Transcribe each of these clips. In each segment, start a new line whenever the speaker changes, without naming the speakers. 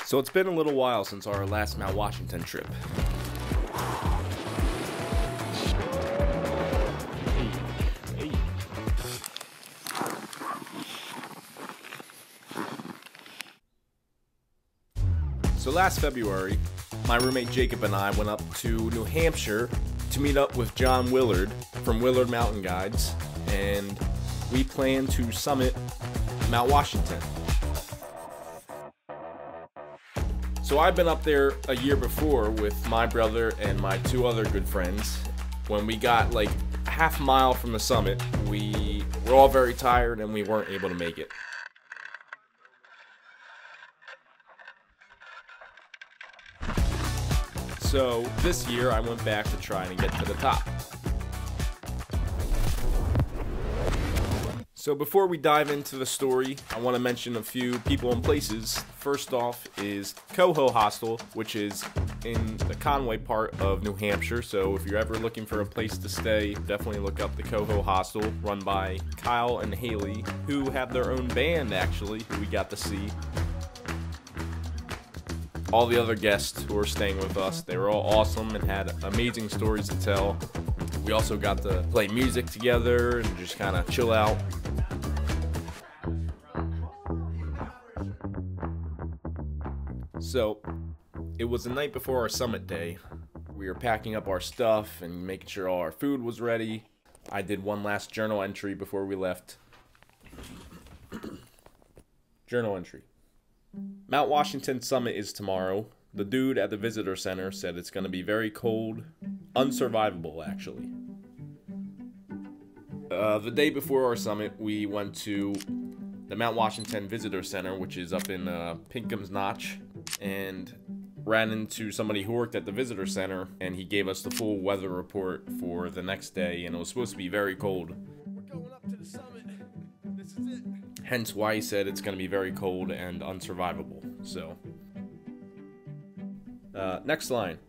So it's been a little while since our last Mount Washington trip. So last February, my roommate Jacob and I went up to New Hampshire to meet up with John Willard from Willard Mountain Guides, and we plan to summit Mount Washington. So I've been up there a year before with my brother and my two other good friends. When we got like a half mile from the summit, we were all very tired and we weren't able to make it. So this year I went back to try and get to the top. So before we dive into the story, I want to mention a few people and places. First off is Coho Hostel, which is in the Conway part of New Hampshire. So if you're ever looking for a place to stay, definitely look up the Coho Hostel, run by Kyle and Haley, who have their own band actually, who we got to see. All the other guests who were staying with us, they were all awesome and had amazing stories to tell. We also got to play music together and just kind of chill out. So, it was the night before our summit day. We were packing up our stuff and making sure all our food was ready. I did one last journal entry before we left. Journal entry. Mount Washington summit is tomorrow. The dude at the visitor center said it's going to be very cold. Unsurvivable, actually. The day before our summit, we went to the Mount Washington Visitor Center, which is up in Pinkham's Notch, and ran into somebody who worked at the visitor center, and he gave us the full weather report for the next day, and it was supposed to be very cold.
We're going up to the summit. This is it.
Hence why he said it's going to be very cold and unsurvivable. So, next line.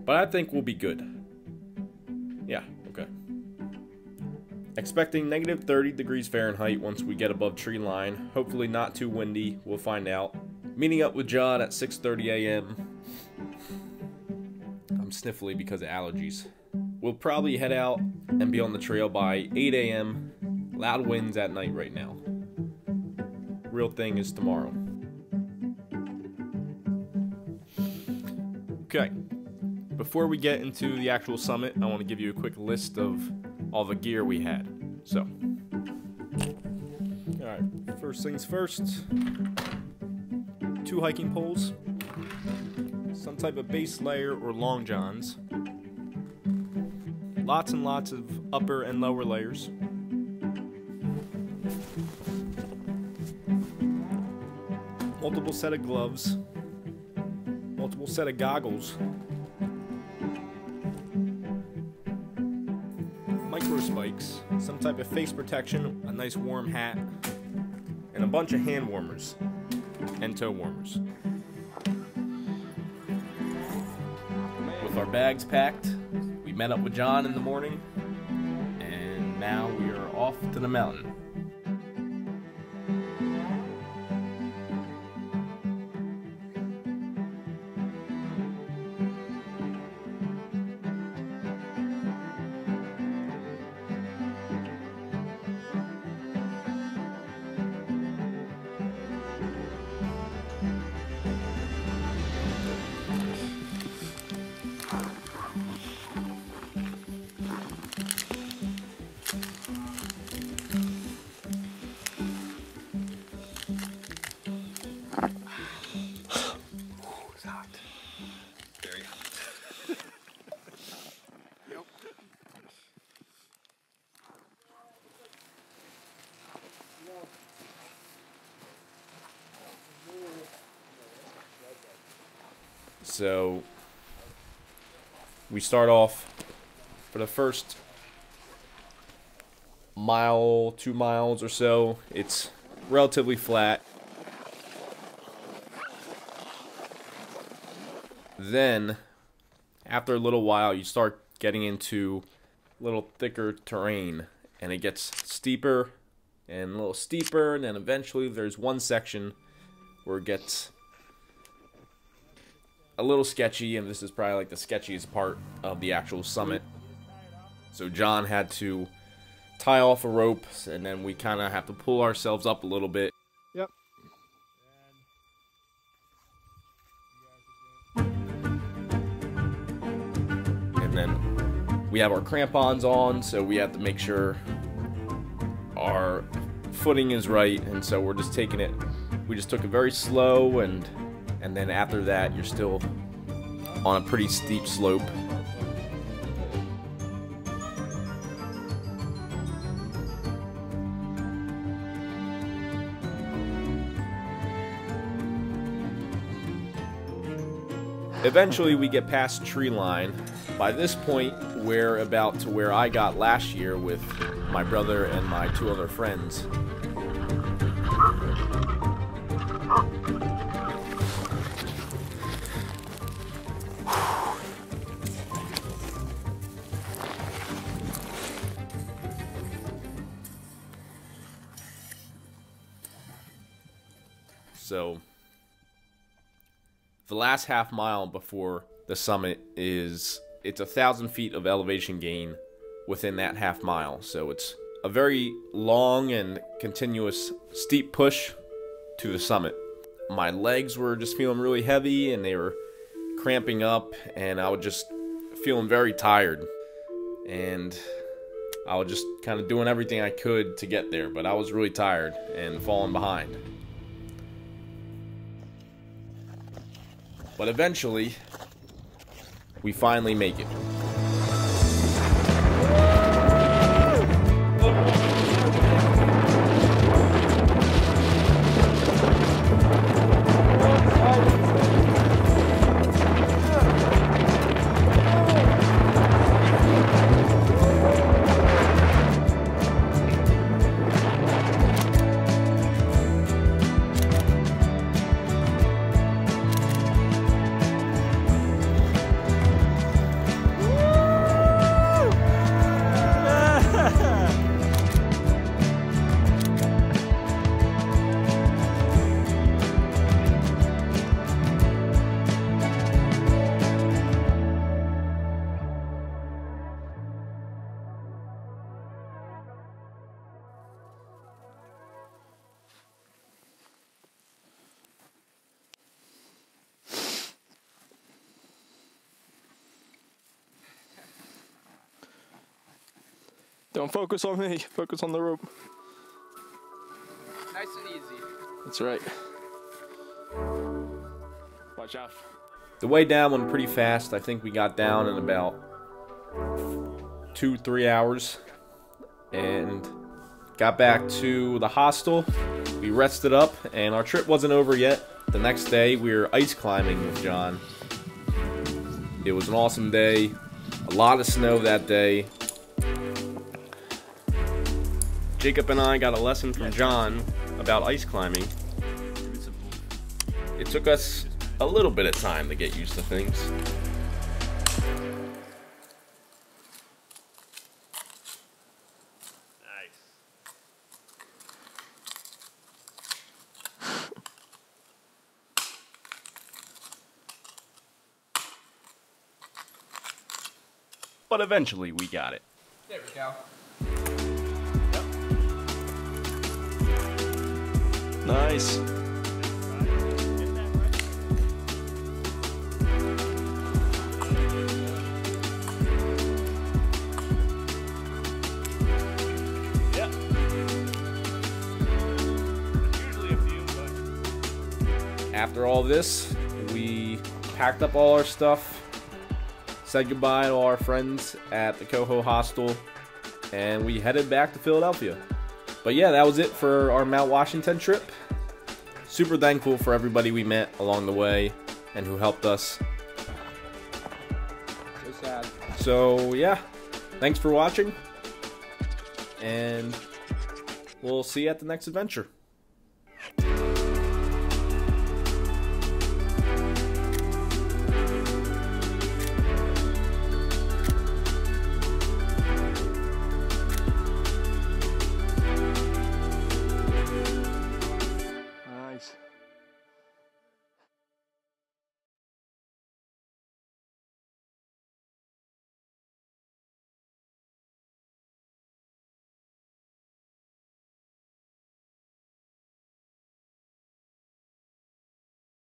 But I think we'll be good. Yeah, okay. Expecting negative 30 degrees Fahrenheit once we get above tree line. Hopefully not too windy. We'll find out. Meeting up with John at 6:30 a.m. I'm sniffly because of allergies. We'll probably head out and be on the trail by 8 a.m. Loud winds at night right now. Real thing is tomorrow. Okay. Before we get into the actual summit, I want to give you a quick list of all the gear we had. So, alright, first things first. 2 hiking poles, some type of base layer or long johns, lots and lots of upper and lower layers, multiple set of gloves, multiple set of goggles, micro spikes, some type of face protection, a nice warm hat, and a bunch of hand warmers and toe warmers. With our bags packed, we met up with John in the morning, and now we are off to the mountain. So we start off for the first mile, 2 miles or so. It's relatively flat. Then, after a little while, you start getting into a little thicker terrain, and it gets steeper and a little steeper, and then eventually there's one section where it gets a little sketchy, and this is probably like the sketchiest part of the actual summit. So John had to tie off a rope, and then we kind of have to pull ourselves up a little bit.
Yep.
And then we have our crampons on, so we have to make sure our footing is right, and so we're just taking it. We just took it very slow, and then after that, you're still on a pretty steep slope. Eventually, we get past tree line. By this point, we're about to where I got last year with my brother and my 2 other friends. So the last half mile before the summit it's 1,000 feet of elevation gain within that half mile. So it's a very long and continuous steep push to the summit. My legs were just feeling really heavy, and they were cramping up, and I was just feeling very tired. And I was just kind of doing everything I could to get there, but I was really tired and falling behind. But eventually, we finally make it.
Don't focus on me. Focus on the rope.
Nice and easy.
That's right. Watch out.
The way down went pretty fast. I think we got down in about 2-3 hours and got back to the hostel. We rested up, and our trip wasn't over yet. The next day we were ice climbing with John. It was an awesome day. A lot of snow that day. Jacob and I got a lesson from John about ice climbing. It took us a little bit of time to get used to things. But eventually we got it.
There we go.
Nice.
Yeah. Usually a few, but after all this, we packed up all our stuff, said goodbye to our friends at the Coho Hostel, and we headed back to Philadelphia. But yeah, that was it for our Mount Washington trip. Super thankful for everybody we met along the way and who helped us.
So sad.
So yeah, thanks for watching, and we'll see you at the next adventure.